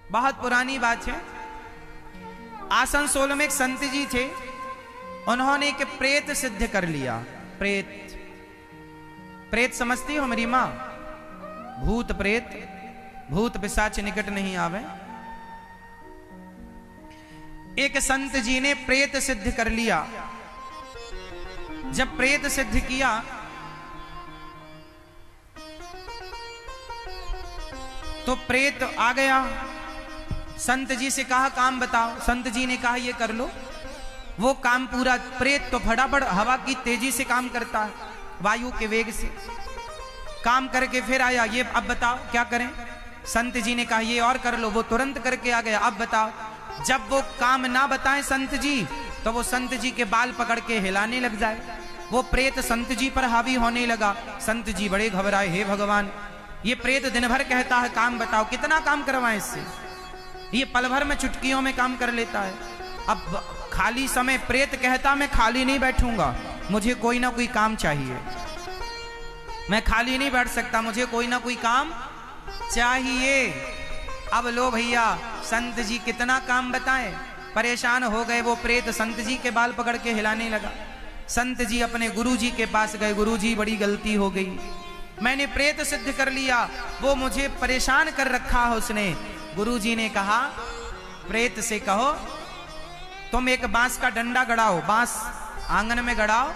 बहुत पुरानी बात है। आसनसोल में एक संत जी थे, उन्होंने एक प्रेत सिद्ध कर लिया। प्रेत, प्रेत समझती हो मेरी मां? भूत प्रेत, भूत पिशाच निकट नहीं आवे। एक संत जी ने प्रेत सिद्ध कर लिया। जब प्रेत सिद्ध किया तो प्रेत आ गया, संत जी से कहा काम बताओ। संत जी ने कहा ये कर लो। वो काम पूरा, प्रेत तो फटाफट हवा की तेजी से काम करता है, वायु के वेग से काम करके फिर आया। ये अब बताओ क्या करें? संत जी ने कहा ये और कर लो। वो तुरंत करके आ गया। अब बताओ। जब वो काम ना बताएं संत जी, तो वो संत जी के बाल पकड़ के हिलाने लग जाए। वो प्रेत संत जी पर हावी होने लगा। संत जी बड़े घबराए, हे भगवान, ये प्रेत दिन भर कहता है काम बताओ, कितना काम करवाएं इससे? ये पल भर में चुटकियों में काम कर लेता है। अब खाली समय प्रेत कहता मैं खाली नहीं बैठूंगा, मुझे कोई ना कोई काम चाहिए, मैं खाली नहीं बैठ सकता, मुझे कोई ना कोई काम चाहिए। अब लो भैया, संत जी कितना काम बताएं, परेशान हो गए। वो प्रेत संत जी के बाल पकड़ के हिलाने लगा। संत जी अपने गुरु जी के पास गए, गुरु जी बड़ी गलती हो गई, मैंने प्रेत सिद्ध कर लिया, वो मुझे परेशान कर रखा है उसने। गुरु जी ने कहा प्रेत से कहो तुम एक बांस का डंडा गड़ाओ, बांस आंगन में गड़ाओ,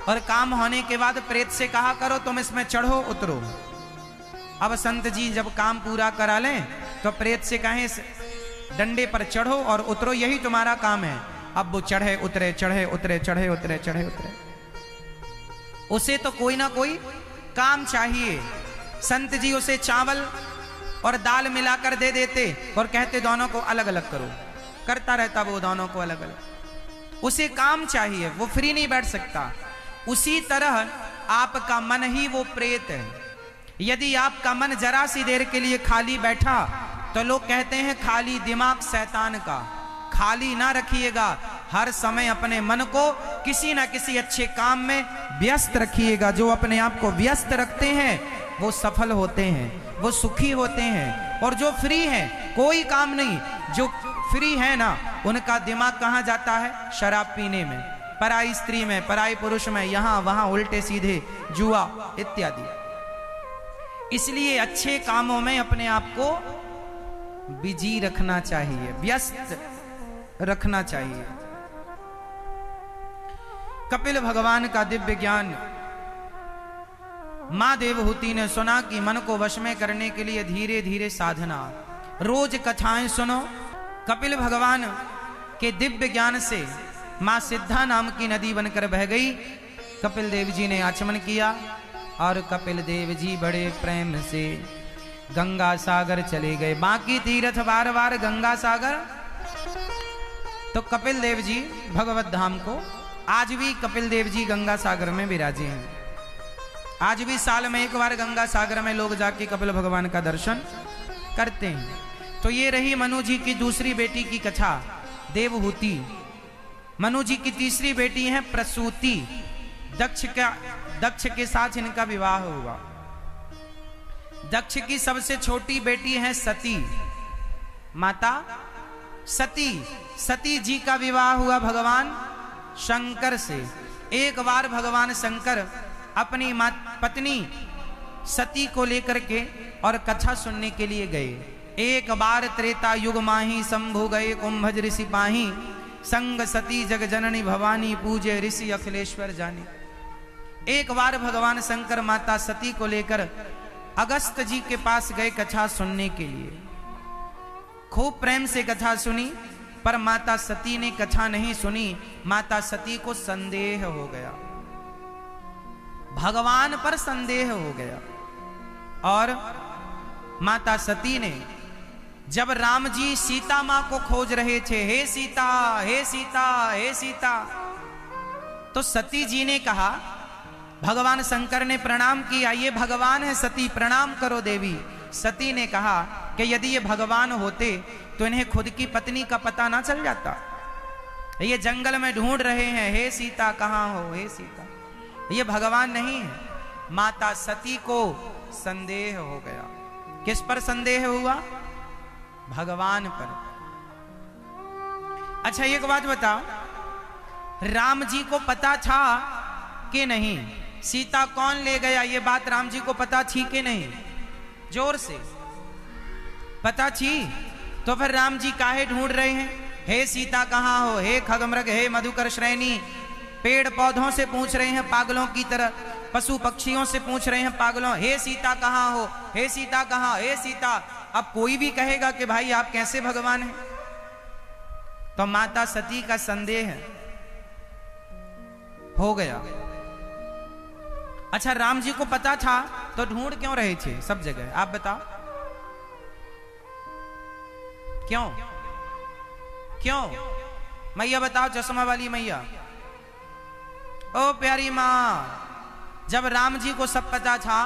और काम होने के बाद प्रेत से कहा करो तुम इसमें चढ़ो उतरो। अब संत जी जब काम पूरा करा लें तो प्रेत से कहें इस डंडे पर चढ़ो और उतरो, यही तुम्हारा काम है। अब वो चढ़े उतरे, चढ़े उतरे, चढ़े उतरे, चढ़े उतरे। उसे तो कोई ना कोई काम चाहिए। संत जी उसे चावल और दाल मिलाकर दे देते और कहते दोनों को अलग अलग करो। करता रहता वो दोनों को अलग अलग। उसे काम चाहिए, वो फ्री नहीं बैठ सकता। उसी तरह आपका मन ही वो प्रेत है। यदि आपका मन जरा सी देर के लिए खाली बैठा तो लोग कहते हैं खाली दिमाग शैतान का। खाली ना रखिएगा, हर समय अपने मन को किसी ना किसी अच्छे काम में व्यस्त रखिएगा। जो अपने आप को व्यस्त रखते हैं वो सफल होते हैं, वो सुखी होते हैं। और जो फ्री हैं, कोई काम नहीं, जो फ्री है ना, उनका दिमाग कहाँ जाता है? शराब पीने में, पराई स्त्री में, पराई पुरुष में, यहां वहां उल्टे सीधे जुआ इत्यादि। इसलिए अच्छे कामों में अपने आप को बिजी रखना चाहिए, व्यस्त रखना चाहिए। कपिल भगवान का दिव्य ज्ञान मां देवहूति ने सुना कि मन को वश में करने के लिए धीरे धीरे साधना। रोज कथाएं सुनो। कपिल भगवान के दिव्य ज्ञान से मां सिद्धा नाम की नदी बनकर बह गई। कपिल देव जी ने आचमन किया और कपिल देव जी बड़े प्रेम से गंगा सागर चले गए। बाकी तीर्थ बार बार गंगा सागर, तो कपिल देव जी भगवत धाम को, आज भी कपिल देव जी गंगा सागर में विराजे हैं। आज भी साल में एक बार गंगा सागर में लोग जाके कपिल भगवान का दर्शन करते हैं। तो ये रही मनु जी की दूसरी बेटी की कथा, देवहूति। मनु जी की तीसरी बेटी है प्रसूति। दक्ष के साथ इनका विवाह हुआ। दक्ष की सबसे छोटी बेटी है सती, माता सती। सती जी का विवाह हुआ भगवान शंकर से। एक बार भगवान शंकर अपनी पत्नी सती को लेकर के और कथा सुनने के लिए गए। एक बार त्रेता युग माही शंभु गए कुंभज ऋषि पाही, संग सती जग जननी भवानी पूजे ऋषि अखिलेश्वर जानी। एक बार भगवान शंकर माता सती को लेकर अगस्त जी के पास गए कथा सुनने के लिए। खूब प्रेम से कथा सुनी, पर माता सती ने कथा नहीं सुनी। माता सती को संदेह हो गया, भगवान पर संदेह हो गया। और माता सती ने, जब राम जी सीता मां को खोज रहे थे, हे सीता, हे सीता, हे सीता, तो सती जी ने कहा, भगवान शंकर ने प्रणाम किया, ये भगवान है सती, प्रणाम करो देवी। सती ने कहा कि यदि ये भगवान होते तो इन्हें खुद की पत्नी का पता ना चल जाता। ये जंगल में ढूंढ रहे हैं, हे सीता कहाँ हो, हे सीता। ये भगवान नहीं है। माता सती को संदेह हो गया। किस पर संदेह हुआ? भगवान पर। अच्छा एक बात बताओ, राम जी को पता था कि नहीं सीता कौन ले गया? ये बात राम जी को पता थी कि नहीं? जोर से पता थी। तो फिर राम जी काहे ढूंढ रहे हैं? हे सीता कहाँ हो? हे खगमृग, हे मधुकर श्रेणी, पेड़ पौधों से पूछ रहे हैं पागलों की तरह, पशु पक्षियों से पूछ रहे हैं पागलों, हे सीता कहाँ हो? हे सीता कहाँ? हे सीता। अब कोई भी कहेगा कि भाई आप कैसे भगवान हैं? तो माता सती का संदेह हो गया। अच्छा राम जी को पता था तो ढूंढ क्यों रहे थे सब जगह? आप बताओ क्यों? क्यों मैया बताओ, चश्मा वाली मैया। ओ प्यारी मां, जब राम जी को सब पता था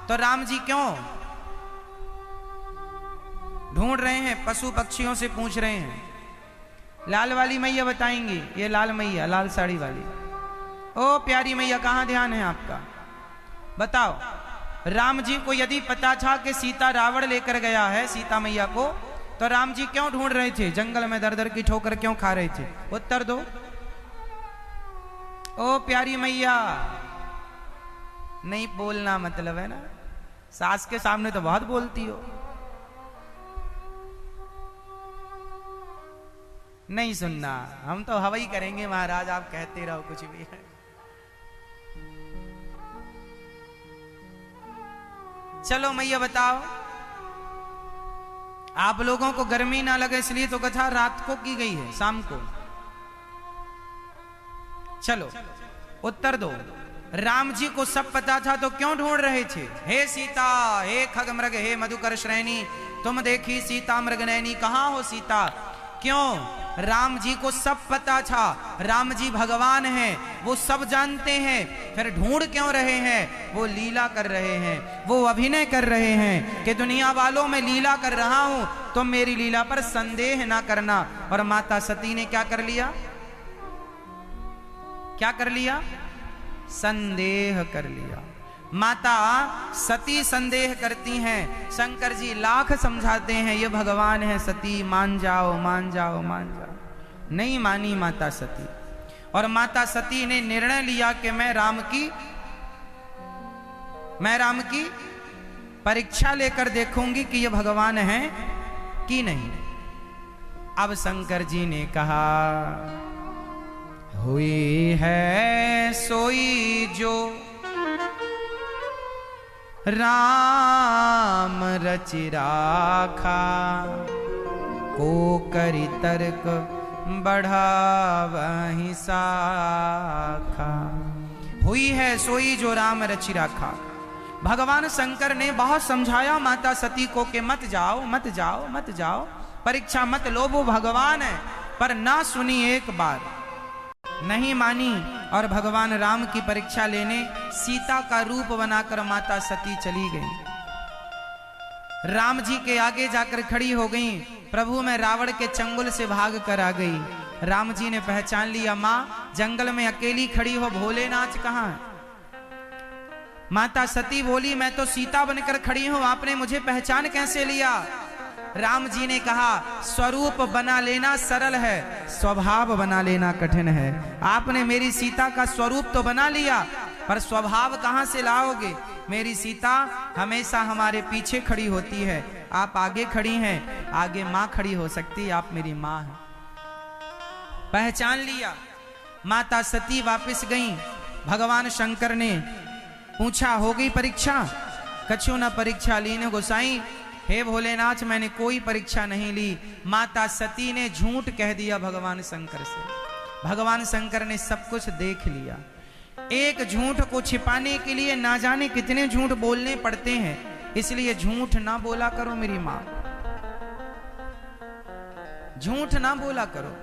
तो राम जी क्यों ढूंढ रहे हैं? पशु पक्षियों से पूछ रहे हैं। लाल वाली मैया बताएंगी, ये लाल मैया, लाल साड़ी वाली। ओ प्यारी मैया, कहां ध्यान है आपका? बताओ, राम जी को यदि पता था कि सीता रावण लेकर गया है सीता मैया को, तो राम जी क्यों ढूंढ रहे थे? जंगल में दर दर की ठोकर क्यों खा रहे थे? उत्तर दो। ओ प्यारी मैया, नहीं बोलना मतलब है ना, सास के सामने तो बहुत बोलती हो। नहीं सुनना, हम तो हवाई करेंगे महाराज, आप कहते रहो कुछ भी। चलो मैया बताओ, आप लोगों को गर्मी ना लगे इसलिए तो कथा रात को की गई है, शाम को। चलो उत्तर दो। राम जी को सब पता था तो क्यों ढूंढ रहे थे? हे सीता, हे खगमृग, हे मधुकर श्रेणी, तुम देखी सीता मृगनयनी, कहां हो सीता? क्यों? राम जी को सब पता था, राम जी भगवान हैं, वो सब जानते हैं, फिर ढूंढ क्यों रहे हैं? वो लीला कर रहे हैं, वो अभिनय कर रहे हैं कि दुनिया वालों में लीला कर रहा हूं, तुम मेरी लीला पर संदेह ना करना। और माता सती ने क्या कर लिया? क्या कर लिया? संदेह कर लिया। माता सती संदेह करती हैं, शंकर जी लाख समझाते हैं ये भगवान है, सती मान जाओ, मान जाओ, मान जाओ। नहीं मानी माता सती। और माता सती ने निर्णय लिया कि मैं राम की परीक्षा लेकर देखूंगी कि ये भगवान है कि नहीं। अब शंकर जी ने कहा, हुई है सोई जो राम रचि राखा, को करि तर्क बढ़ावहि साखा। हुई है सोई जो राम रचि राखा। भगवान शंकर ने बहुत समझाया माता सती को कि मत जाओ, मत जाओ, मत जाओ, परीक्षा मत लो, वो भगवान है। पर ना सुनी, एक बार नहीं मानी, और भगवान राम की परीक्षा लेने सीता का रूप बनाकर माता सती चली गई। राम जी के आगे जाकर खड़ी हो गई, प्रभु मैं रावण के चंगुल से भाग कर आ गई। राम जी ने पहचान लिया, माँ जंगल में अकेली खड़ी हो, भोलेनाथ कहाँ है? माता सती बोली, मैं तो सीता बनकर खड़ी हूं, आपने मुझे पहचान कैसे लिया? राम जी ने कहा, स्वरूप बना लेना सरल है, स्वभाव बना लेना कठिन है। आपने मेरी सीता का स्वरूप तो बना लिया, पर स्वभाव कहां से लाओगे? मेरी सीता हमेशा हमारे पीछे खड़ी होती है, आप आगे खड़ी हैं, आगे मां खड़ी हो सकती, आप मेरी मां हैं। पहचान लिया। माता सती वापस गई। भगवान शंकर ने पूछा, हो गई परीक्षा? कछु न परीक्षा लीन गोसाई। हे भोलेनाथ, मैंने कोई परीक्षा नहीं ली। माता सती ने झूठ कह दिया भगवान शंकर से। भगवान शंकर ने सब कुछ देख लिया। एक झूठ को छिपाने के लिए ना जाने कितने झूठ बोलने पड़ते हैं, इसलिए झूठ ना बोला करो मेरी मां, झूठ ना बोला करो।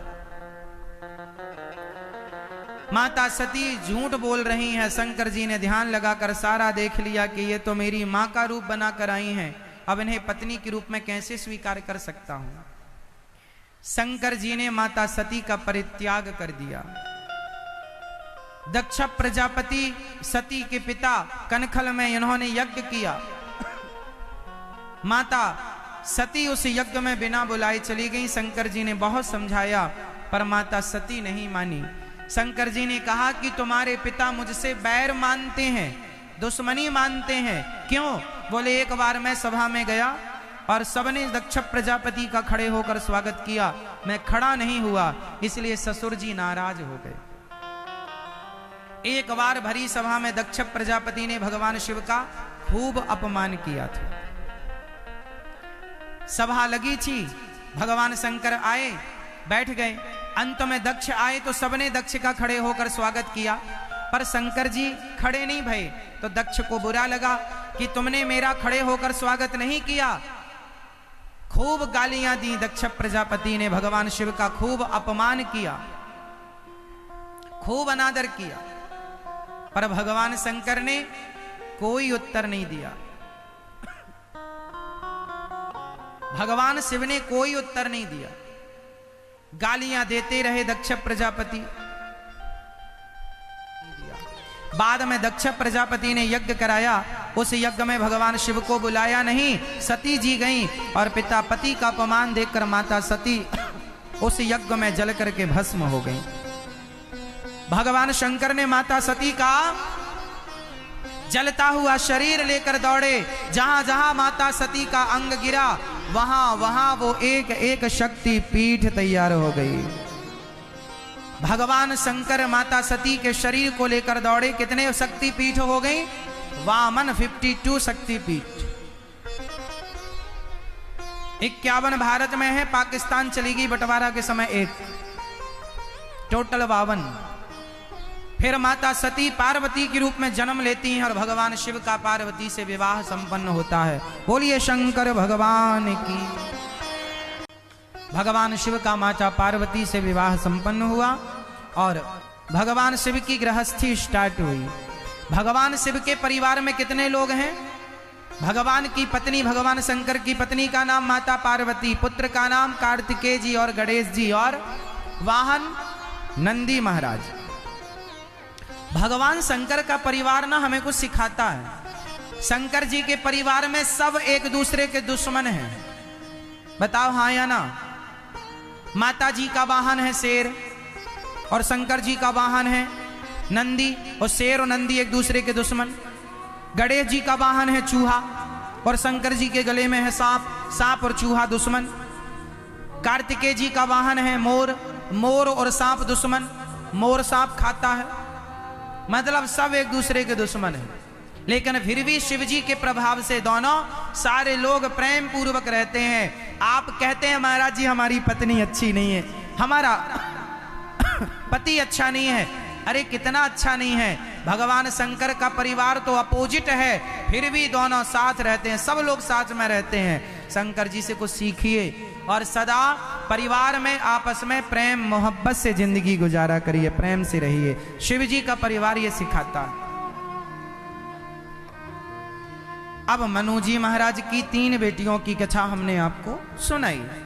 माता सती झूठ बोल रही हैं। शंकर जी ने ध्यान लगाकर सारा देख लिया कि ये तो मेरी मां का रूप बनाकर आई हैं, अब इन्हें पत्नी के रूप में कैसे स्वीकार कर सकता हूं। शंकर जी ने माता सती का परित्याग कर दिया। दक्ष प्रजापति सती के पिता कनखल में इन्होंने यज्ञ किया। माता सती उस यज्ञ में बिना बुलाए चली गई। शंकर जी ने बहुत समझाया पर माता सती नहीं मानी। शंकर जी ने कहा कि तुम्हारे पिता मुझसे बैर मानते हैं, दुश्मनी मानते हैं। क्यों? बोले एक बार मैं सभा में गया और सबने दक्ष प्रजापति का खड़े होकर स्वागत किया, मैं खड़ा नहीं हुआ, इसलिए ससुर जी नाराज हो गए। एक बार भरी सभा में दक्ष प्रजापति ने भगवान शिव का खूब अपमान किया था। सभा लगी थी, भगवान शंकर आए, बैठ गए। अंत में दक्ष आए तो सबने दक्ष का खड़े होकर स्वागत किया, पर शंकर जी खड़े नहीं भये। तो दक्ष को बुरा लगा कि तुमने मेरा खड़े होकर स्वागत नहीं किया। खूब गालियां दी दक्ष प्रजापति ने, भगवान शिव का खूब अपमान किया, खूब अनादर किया, पर भगवान शंकर ने कोई उत्तर नहीं दिया। भगवान शिव ने कोई उत्तर नहीं दिया, गालियां देते रहे दक्ष प्रजापति। बाद में दक्ष प्रजापति ने यज्ञ कराया, उस यज्ञ में भगवान शिव को बुलाया नहीं, सती जी गईं और पिता पति का अपमान देखकर माता सती उस यज्ञ में जल करके भस्म हो गई। भगवान शंकर ने माता सती का जलता हुआ शरीर लेकर दौड़े, जहां जहां माता सती का अंग गिरा वहां वहां वो एक एक शक्ति पीठ तैयार हो गई। भगवान शंकर माता सती के शरीर को लेकर दौड़े, कितने शक्ति पीठ हो गई? वामन 52 शक्ति पीठ। 51 भारत में है, पाकिस्तान चली गई बंटवारा के समय 1, टोटल 52। फिर माता सती पार्वती के रूप में जन्म लेती हैं और भगवान शिव का पार्वती से विवाह संपन्न होता है। बोलिए शंकर भगवान की। भगवान शिव का माता पार्वती से विवाह संपन्न हुआ और भगवान शिव की गृहस्थी स्टार्ट हुई। भगवान शिव के परिवार में कितने लोग हैं? भगवान की पत्नी, भगवान शंकर की पत्नी का नाम माता पार्वती, पुत्र का नाम कार्तिकेय जी और गणेश जी, और वाहन नंदी महाराज। भगवान शंकर का परिवार ना हमें कुछ सिखाता है। शंकर जी के परिवार में सब एक दूसरे के दुश्मन हैं। बताओ हाँ या ना? माता जी का वाहन है शेर और शंकर जी का वाहन है नंदी, और शेर और नंदी एक दूसरे के दुश्मन। गणेश जी का वाहन है चूहा और शंकर जी के गले में है सांप, सांप और चूहा दुश्मन। कार्तिकेय जी का वाहन है मोर, मोर और सांप दुश्मन, मोर सांप खाता है। मतलब सब एक दूसरे के दुश्मन है, लेकिन फिर भी शिव जी के प्रभाव से दोनों सारे लोग प्रेम पूर्वक रहते हैं। आप कहते हैं महाराज जी हमारी पत्नी अच्छी नहीं है, हमारा पति अच्छा नहीं है। अरे कितना अच्छा नहीं है? भगवान शंकर का परिवार तो अपोजिट है, फिर भी दोनों साथ रहते हैं, सब लोग साथ में रहते हैं। शंकर जी से कुछ सीखिए और सदा परिवार में आपस में प्रेम मोहब्बत से जिंदगी गुजारा करिए, प्रेम से रहिए। शिव जी का परिवार ये सिखाता है। अब मनु जी महाराज की 3 बेटियों की कथा हमने आपको सुनाई।